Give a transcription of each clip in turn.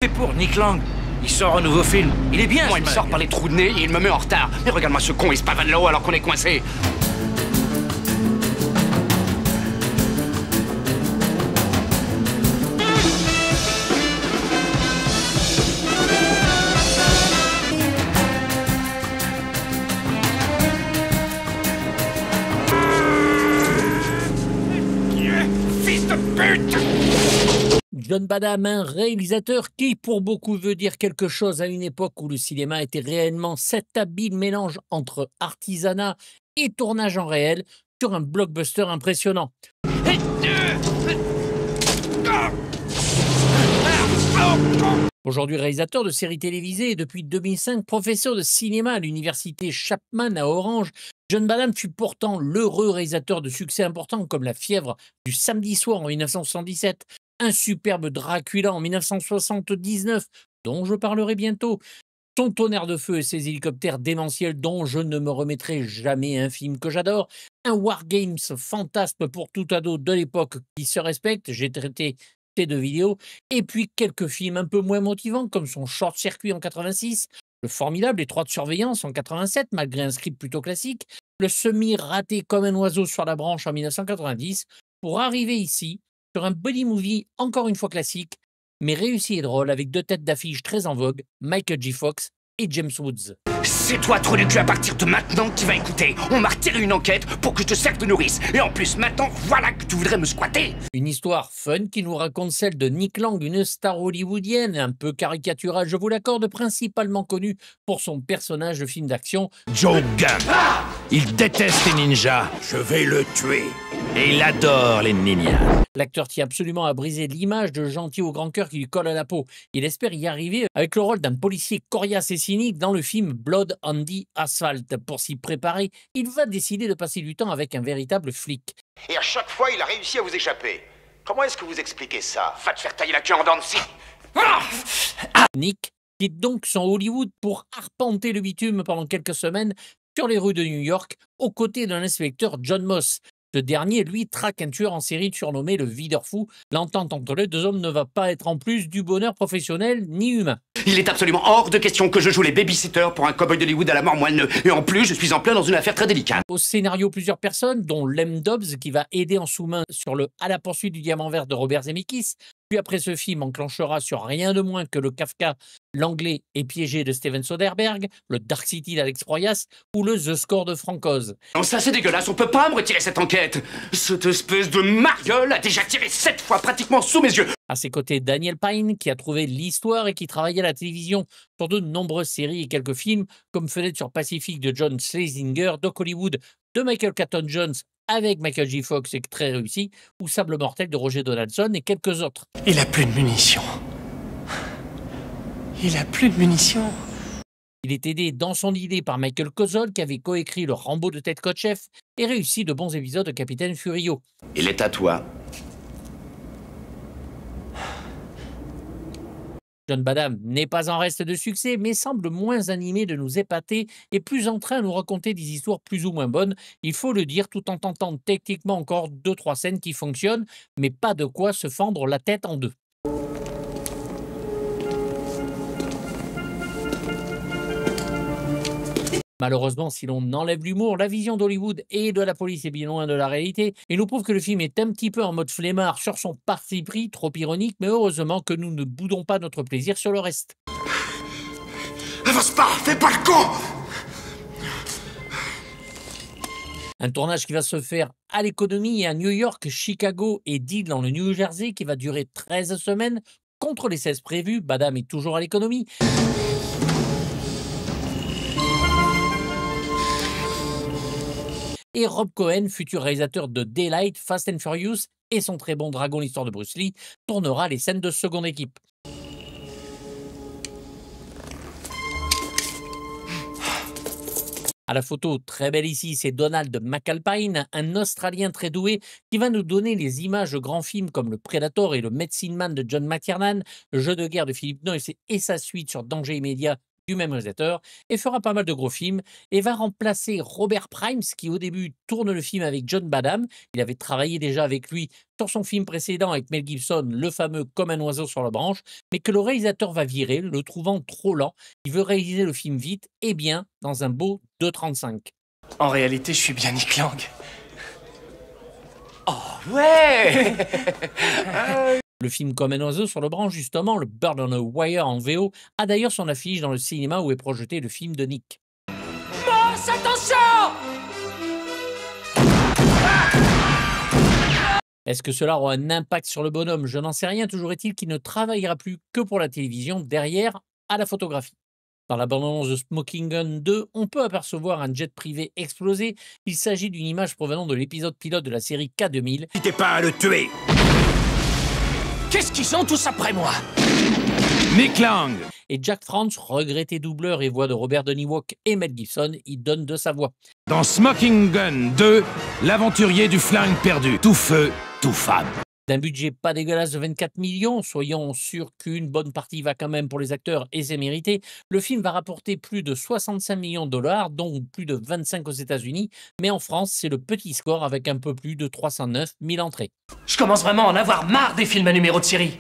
C'est pour Nick Lang. Il sort un nouveau film. Il est bien, Moi, il me sort par les trous de nez et il me met en retard. Mais regarde-moi ce con, il se pavane là-haut alors qu'on est coincé. Fils de pute! John Badham, un réalisateur qui, pour beaucoup, veut dire quelque chose à une époque où le cinéma était réellement cet habile mélange entre artisanat et tournage en réel sur un blockbuster impressionnant. Aujourd'hui réalisateur de séries télévisées et depuis 2005 professeur de cinéma à l'université Chapman à Orange, John Badham fut pourtant l'heureux réalisateur de succès importants comme La fièvre du samedi soir en 1977, un superbe Dracula en 1979, dont je parlerai bientôt, son tonnerre de feu et ses hélicoptères démentiels dont je ne me remettrai jamais, un film que j'adore, un Wargames fantasme pour tout ado de l'époque qui se respecte, j'ai traité ces deux vidéos, et puis quelques films un peu moins motivants comme son Short-Circuit en 86, le formidable Étroit de surveillance en 87 malgré un script plutôt classique, le semi-raté Comme un oiseau sur la branche en 1990, pour arriver ici sur un buddy movie encore une fois classique, mais réussi et drôle avec deux têtes d'affiche très en vogue, Michael J. Fox et James Woods. C'est toi, trou du cul, à partir de maintenant, qui va écouter. On m'a retiré une enquête pour que je te serve de nourrice. Et en plus, maintenant, voilà que tu voudrais me squatter. Une histoire fun qui nous raconte celle de Nick Lang, une star hollywoodienne, un peu caricaturale, je vous l'accorde, principalement connue pour son personnage de film d'action. Joe Gunn. Il déteste les ninjas. Je vais le tuer. Et il adore les ninjas. L'acteur tient absolument à briser l'image de gentil au grand cœur qui lui colle à la peau. Il espère y arriver avec le rôle d'un policier coriace et cynique dans le film Blood on the Asphalt. Pour s'y préparer, il va décider de passer du temps avec un véritable flic. Et à chaque fois, il a réussi à vous échapper. Comment est-ce que vous expliquez ça? Va te faire tailler la queue en dents de scie. Nick quitte donc son Hollywood pour arpenter le bitume pendant quelques semaines sur les rues de New York aux côtés d'un inspecteur John Moss. Ce dernier, lui, traque un tueur en série surnommé le Videur Fou. L'entente entre les deux hommes ne va pas être en plus du bonheur professionnel ni humain. Il est absolument hors de question que je joue les babysitters pour un cowboy d'Hollywood à la mort moelleux. Et en plus, je suis en plein dans une affaire très délicate. Au scénario, plusieurs personnes, dont Lem Dobbs, qui va aider en sous-main sur le À la poursuite du diamant vert de Robert Zemeckis. Puis après ce film enclenchera sur rien de moins que le Kafka, l'anglais est piégé de Steven Soderbergh, le Dark City d'Alex Proyas ou le The Score de Frank Oz. Non, ça c'est dégueulasse, on peut pas me retirer cette enquête. Cette espèce de mariole a déjà tiré 7 fois pratiquement sous mes yeux. À ses côtés, Daniel Pine, qui a trouvé l'histoire et qui travaillait à la télévision sur de nombreuses séries et quelques films, comme Fenêtre sur Pacifique de John Schlesinger, Doc Hollywood de Michael Caton Jones avec Michael J. Fox et très réussi, ou Sable mortel de Roger Donaldson et quelques autres. Il a plus de munitions. Il a plus de munitions. Il est aidé dans son idée par Michael Kozol, qui avait coécrit le Rambo de Ted Kotcheff et réussi de bons épisodes de Capitaine Furio. Il est à toi. John Badham n'est pas en reste de succès, mais semble moins animé de nous épater et plus en train de nous raconter des histoires plus ou moins bonnes, il faut le dire, tout en tentant techniquement encore 2-3 scènes qui fonctionnent, mais pas de quoi se fendre la tête en deux. Malheureusement, si l'on enlève l'humour, la vision d'Hollywood et de la police est bien loin de la réalité et nous prouve que le film est un petit peu en mode flemmard sur son parti pris, trop ironique, mais heureusement que nous ne boudons pas notre plaisir sur le reste. Avance pas, fais pas le con! Un tournage qui va se faire à l'économie à New York, Chicago et Deal dans le New Jersey qui va durer 13 semaines contre les 16 prévus. Badham est toujours à l'économie. Et Rob Cohen, futur réalisateur de Daylight, Fast and Furious et son très bon Dragon, l'histoire de Bruce Lee, tournera les scènes de seconde équipe. À la photo, très belle ici, c'est Donald McAlpine, un Australien très doué qui va nous donner les images de grands films comme le Predator et le Medicine Man de John McTiernan, le jeu de guerre de Philippe Noyce et sa suite sur Danger immédiat du même réalisateur et fera pas mal de gros films et va remplacer Robert Primes qui au début tourne le film avec John Badham. Il avait travaillé déjà avec lui sur son film précédent avec Mel Gibson, le fameux Comme un oiseau sur la branche, mais que le réalisateur va virer, le trouvant trop lent. Il veut réaliser le film vite et bien dans un beau 2,35. En réalité, je suis bien Nick Lang. Oh ouais. Le film Comme un oiseau sur le branche, justement, le Bird on a Wire en VO, a d'ailleurs son affiche dans le cinéma où est projeté le film de Nick. Boss, attention! Est-ce que cela aura un impact sur le bonhomme? Je n'en sais rien, toujours est-il qu'il ne travaillera plus que pour la télévision, derrière à la photographie. Dans la bande-annonce de Smoking Gun 2, on peut apercevoir un jet privé explosé. Il s'agit d'une image provenant de l'épisode pilote de la série K2000. N'hésitez pas à le tuer. Qu'est-ce qu'ils sont tous après moi? Nick Lang. Et Jack France, regretté doubleur et voix de Robert Denny-Walk et Mel Gibson, y donne de sa voix. Dans Smoking Gun 2, l'aventurier du flingue perdu. Tout feu, tout femme. D'un budget pas dégueulasse de 24 millions, soyons sûrs qu'une bonne partie va quand même pour les acteurs et c'est mérité, le film va rapporter plus de 65 millions de dollars, dont plus de 25 aux États-Unis, mais en France, c'est le petit score avec un peu plus de 309 000 entrées. Je commence vraiment à en avoir marre des films à numéro de série.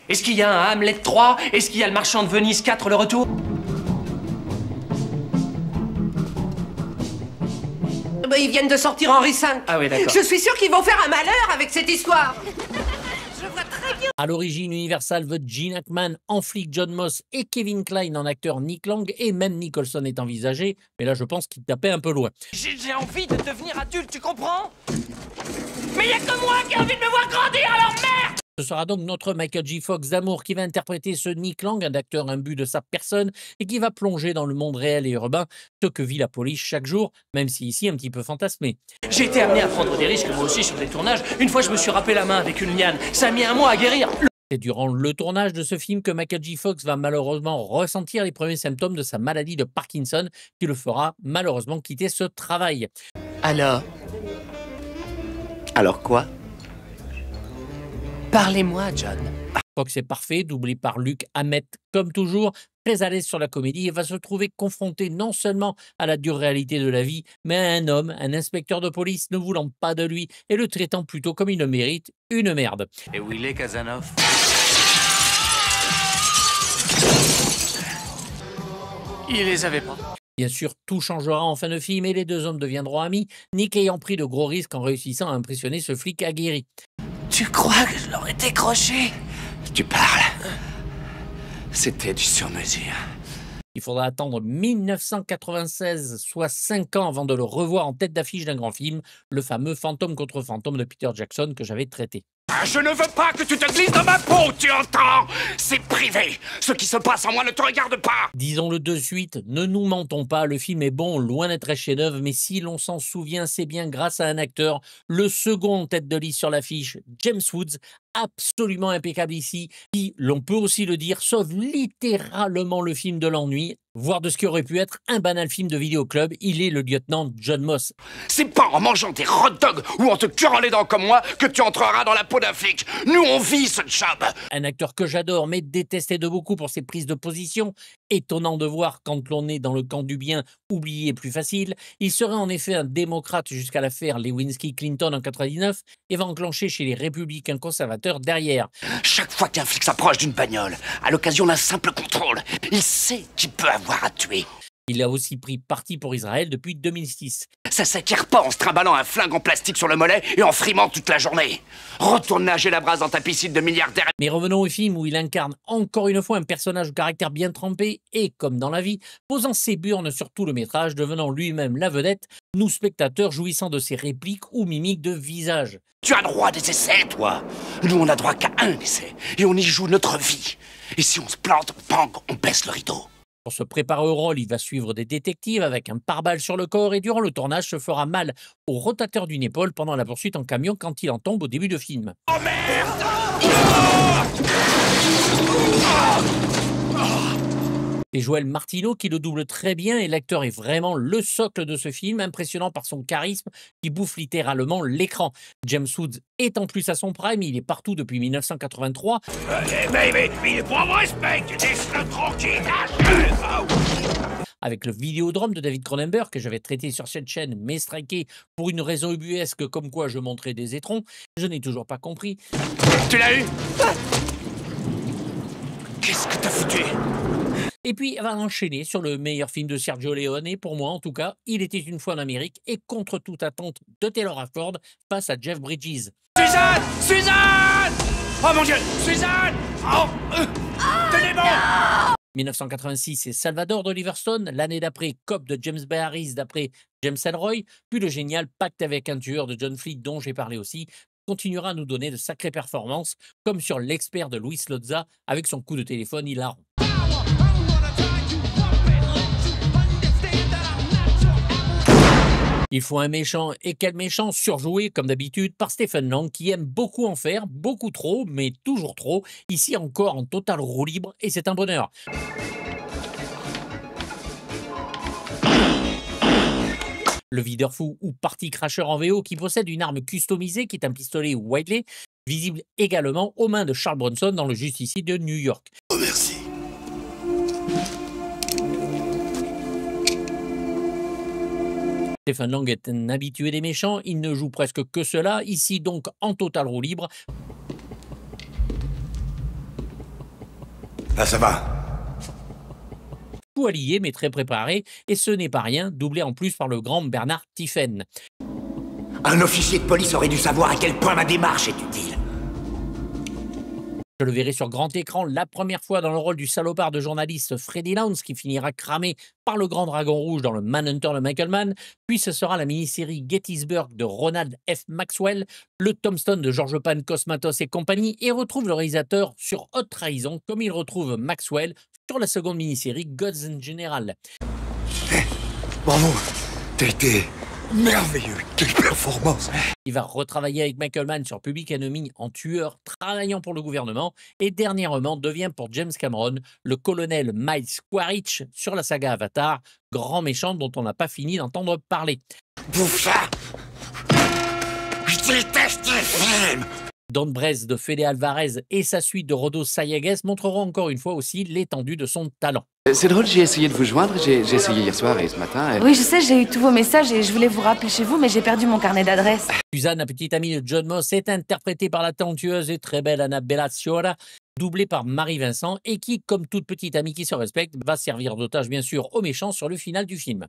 Est-ce qu'il y a un Hamlet 3? Est-ce qu'il y a le Marchand de Venise 4, le retour? Ils viennent de sortir Henri V. Ah oui, d'accord. Je suis sûr qu'ils vont faire un malheur avec cette histoire. À l'origine, Universal veut Gene Hackman en flic John Moss et Kevin Kline en acteur Nick Lang, et même Nicholson est envisagé, mais là je pense qu'il tapait un peu loin. J'ai envie de devenir adulte, tu comprends? Mais il y a que moi qui ai envie de me voir grandir, alors merde! Ce sera donc notre Michael J. Fox d'amour qui va interpréter ce Nick Lang, un acteur imbu de sa personne et qui va plonger dans le monde réel et urbain, ce que vit la police chaque jour, même si ici un petit peu fantasmé. J'ai été amené à prendre des risques moi aussi sur des tournages. Une fois je me suis râpé la main avec une liane. Ça a mis un mois à guérir. C'est durant le tournage de ce film que Michael J. Fox va malheureusement ressentir les premiers symptômes de sa maladie de Parkinson qui le fera malheureusement quitter ce travail. Alors quoi? Parlez-moi, John. Fox est parfait, doublé par Luc Hamet comme toujours, très à l'aise sur la comédie et va se trouver confronté non seulement à la dure réalité de la vie, mais à un homme, un inspecteur de police ne voulant pas de lui et le traitant plutôt comme il le mérite, une merde. Et où il est, Casanov? Il les avait pas. Bien sûr, tout changera en fin de film et les deux hommes deviendront amis, Nick ayant pris de gros risques en réussissant à impressionner ce flic aguerri. Tu crois que je l'aurais décroché? Tu parles. C'était du sur-mesure. Il faudra attendre 1996, soit 5 ans avant de le revoir en tête d'affiche d'un grand film, le fameux Fantôme contre Fantôme de Peter Jackson que j'avais traité. Ah, je ne veux pas que tu te glisses dans ma peau, tu entends? C'est privé. Ce qui se passe en moi ne te regarde pas. Disons-le de suite, ne nous mentons pas, le film est bon, loin d'être un chef-d'œuvre, mais si l'on s'en souvient, c'est bien grâce à un acteur, le second en tête de liste sur l'affiche, James Woods, absolument impeccable ici, qui, l'on peut aussi le dire, sauve littéralement le film de l'ennui, voire de ce qui aurait pu être un banal film de vidéoclub. Il est le lieutenant John Moss. C'est pas en mangeant des hot dogs ou en te curant les dents comme moi que tu entreras dans la peau d'un flic. Nous, on vit ce job. Un acteur que j'adore, mais détesté de beaucoup pour ses prises de position. Étonnant de voir quand l'on est dans le camp du bien, oublié plus facile. Il serait en effet un démocrate jusqu'à l'affaire Lewinsky-Clinton en 99 et va enclencher chez les républicains conservateurs derrière. Chaque fois qu'un flic s'approche d'une bagnole, à l'occasion d'un simple contrôle, il sait qu'il peut avoir à tuer. Il a aussi pris parti pour Israël depuis 2006. Ça s'acquiert pas en se trimballant un flingue en plastique sur le mollet et en frimant toute la journée. Retourne nager la brasse dans ta piscine de milliardaire. Mais revenons au film où il incarne encore une fois un personnage au caractère bien trempé et, comme dans la vie, posant ses burnes sur tout le métrage, devenant lui-même la vedette, nous spectateurs jouissant de ses répliques ou mimiques de visage. Tu as droit à des essais, toi. Nous, on a droit qu'à un essai et on y joue notre vie. Et si on se plante, bang, on baisse le rideau. Pour se préparer au rôle, il va suivre des détectives avec un pare-balles sur le corps et durant le tournage se fera mal au rotateur d'une épaule pendant la poursuite en camion quand il en tombe au début de film. Oh merde! C'est Joel Martino qui le double très bien et l'acteur est vraiment le socle de ce film, impressionnant par son charisme qui bouffe littéralement l'écran. James Woods est en plus à son prime, il est partout depuis 1983. Mais il faut me respecter, laisse-le tranquille. avec le Vidéodrome de David Cronenberg, que j'avais traité sur cette chaîne, mais striké pour une raison ubuesque comme quoi je montrais des étrons. Je n'ai toujours pas compris. Tu l'as eu? Qu'est-ce que t'as foutu? Et puis, elle va enchaîner sur le meilleur film de Sergio Leone, pour moi en tout cas, Il était une fois en Amérique, et contre toute attente de Taylor Hafford face à Jeff Bridges. Suzanne! Suzanne! Oh mon Dieu! Suzanne! Oh! Tenez bon! 1986, c'est Salvador d'Oliver Stone. L'année d'après, Cop de James Bay Harris d'après James Ellroy. Puis le génial Pacte avec un tueur de John Fleet, dont j'ai parlé aussi, continuera à nous donner de sacrées performances, comme sur L'expert de Luis Lozza, avec son coup de téléphone hilarant. Il faut un méchant, et quel méchant, surjoué comme d'habitude par Stephen Lang, qui aime beaucoup en faire, beaucoup trop, mais toujours trop, ici encore en total roue libre, et c'est un bonheur. Le videur fou ou party crasher en VO, qui possède une arme customisée qui est un pistolet Whiteley, visible également aux mains de Charles Bronson dans Le Justicier de New York. Oh merci. Stephen Lang est un habitué des méchants, il ne joue presque que cela, ici donc en total roue libre. Là ça va. Tout allié mais très préparé, et ce n'est pas rien, doublé en plus par le grand Bernard Tiffen. Un officier de police aurait dû savoir à quel point ma démarche est utile. Je le verrai sur grand écran la première fois dans le rôle du salopard de journaliste Freddie Lounds, qui finira cramé par le grand dragon rouge dans le Manhunter de Michael Mann, puis ce sera la mini-série Gettysburg de Ronald F. Maxwell, le Tombstone de George Pan, Cosmatos et compagnie, et retrouve le réalisateur sur Haute Trahison, comme il retrouve Maxwell sur la seconde mini-série Gods in General. Bravo, t'as été merveilleux, quelle performance. Il va retravailler avec Michael Mann sur Public Enemy en tueur travaillant pour le gouvernement, et dernièrement devient pour James Cameron le colonel Miles Quaritch sur la saga Avatar, grand méchant dont on n'a pas fini d'entendre parler. Bouffe ça! Je déteste les films! Don Brez de Fede Alvarez et sa suite de Rodo Sayagues montreront encore une fois aussi l'étendue de son talent. C'est drôle, j'ai essayé de vous joindre, j'ai essayé hier soir et ce matin. Oui, je sais, j'ai eu tous vos messages et je voulais vous rappeler chez vous, mais j'ai perdu mon carnet d'adresse. Suzanne, la petite amie de John Moss, est interprétée par la talentueuse et très belle Annabella Sciorra, doublée par Marie Vincent, et qui, comme toute petite amie qui se respecte, va servir d'otage bien sûr aux méchants sur le final du film.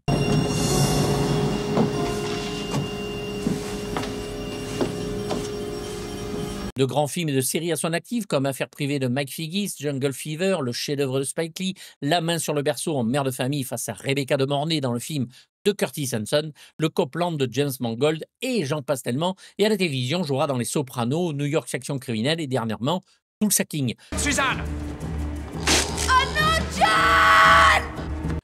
De grands films et de séries à son actif, comme Affaires privées de Mike Figgis, Jungle Fever, le chef-d'œuvre de Spike Lee, La main sur le berceau en mère de famille face à Rebecca de Mornay dans le film de Curtis Hanson, le Copland de James Mangold, et j'en passe tellement, et à la télévision jouera dans Les Sopranos, New York Section criminelle et dernièrement Tulsa-King. Suzanne!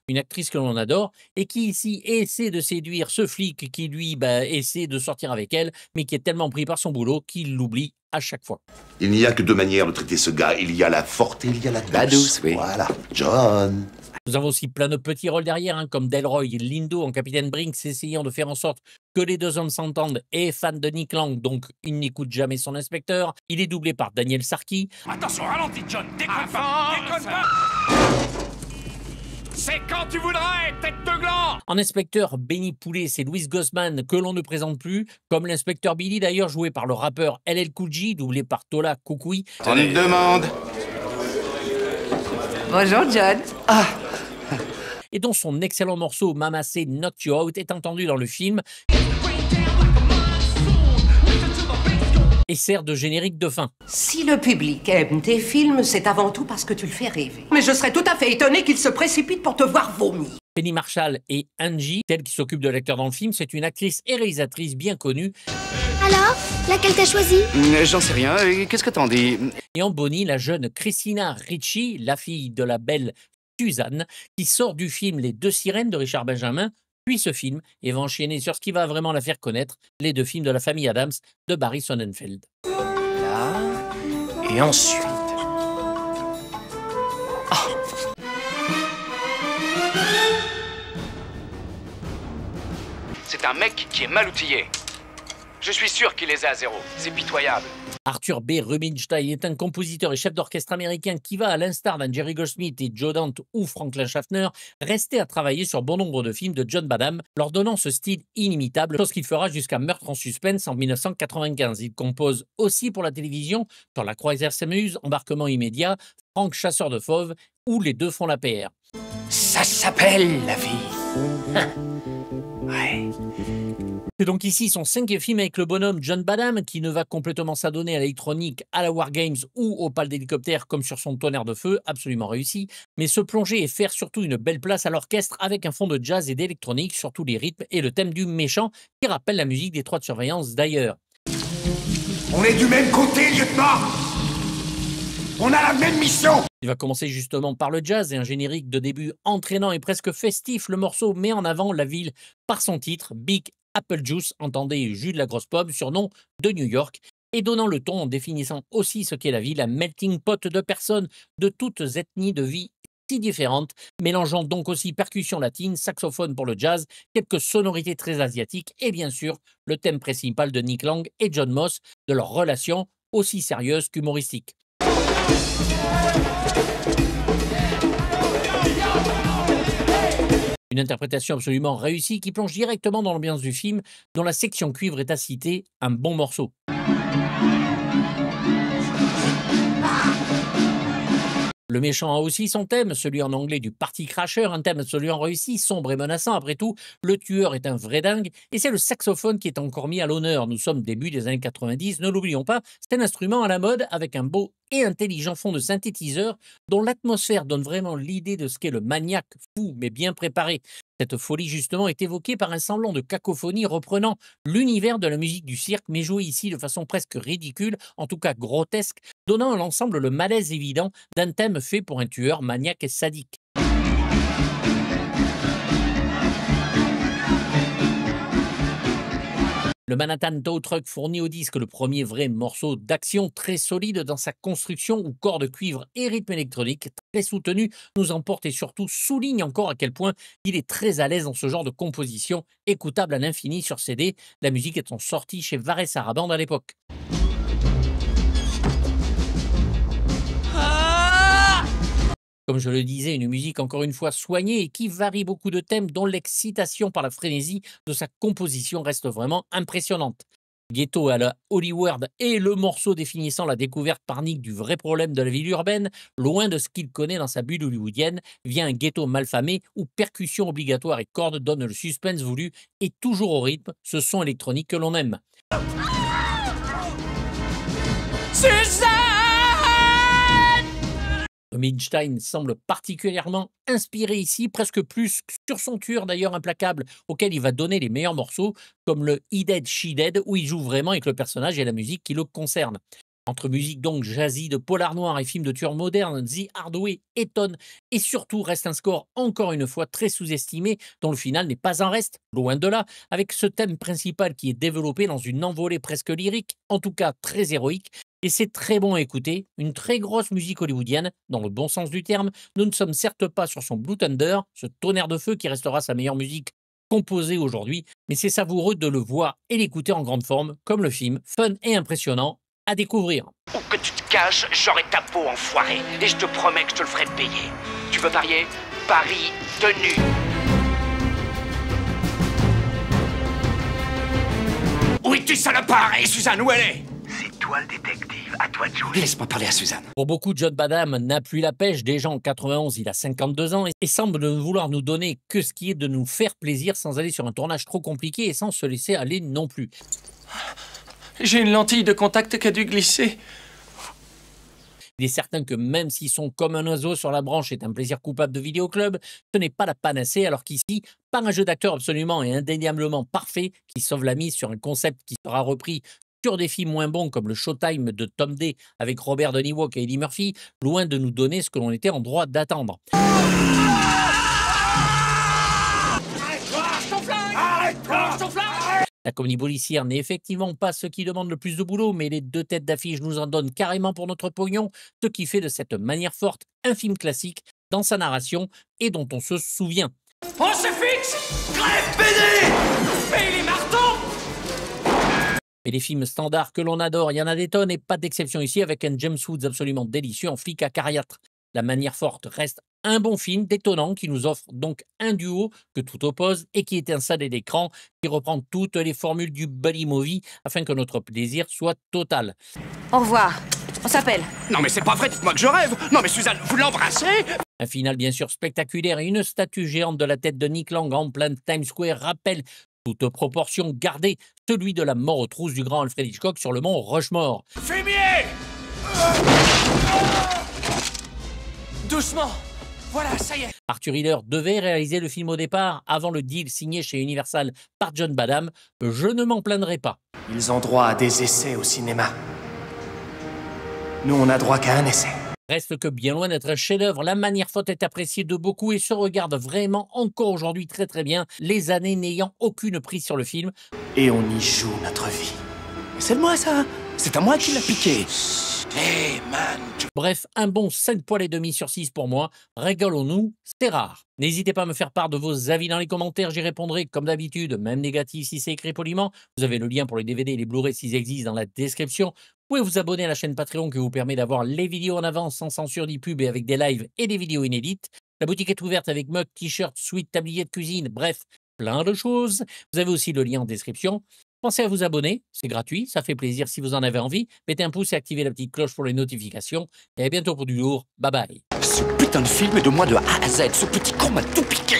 Une actrice que l'on adore et qui ici essaie de séduire ce flic qui lui essaie de sortir avec elle, mais qui est tellement pris par son boulot qu'il l'oublie à chaque fois. Il n'y a que deux manières de traiter ce gars. Il y a la forte et il y a la douce. La douce, oui. Voilà, John. Nous avons aussi plein de petits rôles derrière, comme Delroy Lindo en Capitaine Brinks, essayant de faire en sorte que les deux hommes s'entendent, et fan de Nick Lang, donc il n'écoute jamais son inspecteur. Il est doublé par Daniel Sarki. Attention, ralentis, John! Déconne pas! Déconne pas! C'est quand tu voudrais, tête de gland! En inspecteur Benny Poulet, c'est Louis Gossman que l'on ne présente plus, comme l'inspecteur Billy d'ailleurs, joué par le rappeur LL Cool J, doublé par Tola Koukoui. On me demande. Bonjour, John. Et dont son excellent morceau Mama Say Knock You Out est entendu dans le film et sert de générique de fin. Si le public aime tes films, c'est avant tout parce que tu le fais rêver. Mais je serais tout à fait étonné qu'il se précipite pour te voir vomir. Penny Marshall et Angie, celle qui s'occupe de l'acteur dans le film, c'est une actrice et réalisatrice bien connue. Alors, laquelle t'as choisi? J'en sais rien, qu'est-ce que t'en dis? Et en Bonnie, la jeune Christina Ricci, la fille de la belle Suzanne, qui sort du film Les Deux Sirènes de Richard Benjamin, puis ce film, et va enchaîner sur ce qui va vraiment la faire connaître, les deux films de la famille Adams de Barry Sonnenfeld. Là, et ensuite... C'est un mec qui est mal outillé. Je suis sûr qu'il les a à zéro. C'est pitoyable. Arthur B. Rubinstein est un compositeur et chef d'orchestre américain qui va, à l'instar d'un Jerry Goldsmith et Joe Dante ou Franklin Schaffner, rester à travailler sur bon nombre de films de John Badham, leur donnant ce style inimitable, chose qu'il fera jusqu'à Meurtre en suspense en 1995. Il compose aussi pour la télévision sur La Croisière s'amuse, Embarquement immédiat, Franck Chasseur de fauves ou Les deux font la PR. Ça s'appelle la vie. Ouais. C'est donc ici son 5e film avec le bonhomme John Badham qui ne va complètement s'adonner à l'électronique, à la War Games ou au pal d'hélicoptère comme sur son Tonnerre de feu, absolument réussi, mais se plonger et faire surtout une belle place à l'orchestre avec un fond de jazz et d'électronique sur tous les rythmes et le thème du méchant qui rappelle la musique des Trois de surveillance d'ailleurs. On est du même côté, lieutenant! On a la même mission! Il va commencer justement par le jazz et un générique de début entraînant et presque festif. Le morceau met en avant la ville par son titre, Big Apple Juice, entendez jus de la grosse pomme, surnom de New York, et donnant le ton en définissant aussi ce qu'est la ville, un melting pot de personnes de toutes ethnies de vie si différentes, mélangeant donc aussi percussions latines, saxophone pour le jazz, quelques sonorités très asiatiques et bien sûr le thème principal de Nick Lang et John Moss, de leur relation aussi sérieuse qu'humoristique. Une interprétation absolument réussie qui plonge directement dans l'ambiance du film, dont la section cuivre est à citer un bon morceau. Le méchant a aussi son thème, celui en anglais du Party Crasher, un thème absolument réussi, sombre et menaçant. Après tout, le tueur est un vrai dingue et c'est le saxophone qui est encore mis à l'honneur. Nous sommes début des années 90, ne l'oublions pas, c'est un instrument à la mode avec un beau et intelligent fond de synthétiseur dont l'atmosphère donne vraiment l'idée de ce qu'est le maniaque fou mais bien préparé. Cette folie justement est évoquée par un semblant de cacophonie reprenant l'univers de la musique du cirque mais joué ici de façon presque ridicule, en tout cas grotesque, donnant à l'ensemble le malaise évident d'un thème fait pour un tueur maniaque et sadique. Le Manhattan Tow Truck fournit au disque le premier vrai morceau d'action très solide dans sa construction où corps de cuivre et rythme électronique très soutenu nous emporte et surtout souligne encore à quel point il est très à l'aise dans ce genre de composition, écoutable à l'infini sur CD, la musique étant sortie chez Varese Sarabande à l'époque. Comme je le disais, une musique encore une fois soignée et qui varie beaucoup de thèmes dont l'excitation par la frénésie de sa composition reste vraiment impressionnante. Ghetto à la Hollywood et le morceau définissant la découverte par Nick du vrai problème de la ville urbaine, loin de ce qu'il connaît dans sa bulle hollywoodienne, vient un ghetto malfamé où percussions obligatoires et cordes donnent le suspense voulu et toujours au rythme, ce son électronique que l'on aime. Suzanne! Rubinstein semble particulièrement inspiré ici, presque plus sur son tueur d'ailleurs implacable, auquel il va donner les meilleurs morceaux, comme le He Dead, She Dead, où il joue vraiment avec le personnage et la musique qui le concerne. Entre musique donc jazzy de polar noir et films de tueurs modernes, The Hard Way étonne et surtout reste un score encore une fois très sous-estimé, dont le final n'est pas un reste, loin de là, avec ce thème principal qui est développé dans une envolée presque lyrique, en tout cas très héroïque. Et c'est très bon à écouter, une très grosse musique hollywoodienne, dans le bon sens du terme. Nous ne sommes certes pas sur son Blue Thunder, ce tonnerre de feu qui restera sa meilleure musique composée aujourd'hui, mais c'est savoureux de le voir et l'écouter en grande forme, comme le film, fun et impressionnant, à découvrir. Où que tu te caches, j'aurai ta peau enfoirée, et je te promets que je te le ferai payer. Tu veux parier? Paris tenu. Où es-tu, salopard? Et Suzanne, où elle est? C'est toi le détective, à toi de jouer. Laisse-moi parler à Suzanne. Pour beaucoup, John Badham n'a plus la pêche. Déjà en 91, il a 52 ans et semble ne vouloir nous donner que ce qui est de nous faire plaisir sans aller sur un tournage trop compliqué et sans se laisser aller non plus. J'ai une lentille de contact qui a dû glisser. Il est certain que même si son Comme un oiseau sur la branche est un plaisir coupable de vidéoclub, ce n'est pas la panacée, alors qu'ici, par un jeu d'acteur absolument et indéniablement parfait qui sauve la mise sur un concept qui sera repris sur des films moins bons comme le Showtime de Tom Day avec Robert De Niro et Eddie Murphy, loin de nous donner ce que l'on était en droit d'attendre. La comédie policière n'est effectivement pas ce qui demande le plus de boulot, mais les deux têtes d'affiche nous en donnent carrément pour notre pognon, ce qui fait de cette manière forte un film classique dans sa narration et dont on se souvient. On se fixe! Crève PD! Paye les marteaux! Mais les films standards que l'on adore, il y en a des tonnes et pas d'exception ici avec un James Woods absolument délicieux en flic acariâtre. La manière forte reste un bon film détonnant qui nous offre donc un duo que tout oppose et qui étincelle à l'écran, qui reprend toutes les formules du buddy movie afin que notre plaisir soit total. Au revoir. On s'appelle. Non mais c'est pas vrai, dites-moi que je rêve. Non mais Suzanne, vous l'embrassez? Un final bien sûr spectaculaire et une statue géante de la tête de Nick Lang en plein Times Square rappelle, toute proportion gardée, celui de la mort aux trousses du grand Alfred Hitchcock sur le mont Rushmore. Fumier! Doucement. Voilà, ça y est. Arthur Hiller devait réaliser le film au départ, avant le deal signé chez Universal par John Badham. Je ne m'en plaindrai pas. Ils ont droit à des essais au cinéma. Nous, on a droit qu'à un essai. Reste que bien loin d'être un chef-d'œuvre, la manière forte est appréciée de beaucoup et se regarde vraiment encore aujourd'hui très très bien, les années n'ayant aucune prise sur le film. Et on y joue notre vie. C'est de moi ça? C'est à moi qui l'a piqué. Hey man. Bref, un bon 5 poils et demi sur 6 pour moi. Régalons-nous, c'est rare. N'hésitez pas à me faire part de vos avis dans les commentaires, j'y répondrai comme d'habitude, même négatif si c'est écrit poliment. Vous avez le lien pour les DVD et les Blu-ray s'ils existent dans la description. Vous pouvez vous abonner à la chaîne Patreon qui vous permet d'avoir les vidéos en avance sans censure ni pub et avec des lives et des vidéos inédites. La boutique est ouverte avec mug, t-shirts, suites, tabliers de cuisine, bref, plein de choses. Vous avez aussi le lien en description. Pensez à vous abonner, c'est gratuit, ça fait plaisir si vous en avez envie. Mettez un pouce et activez la petite cloche pour les notifications. Et à bientôt pour du lourd. Bye bye. Ce putain de film est de moi de A à Z. Ce petit con m'a tout piqué.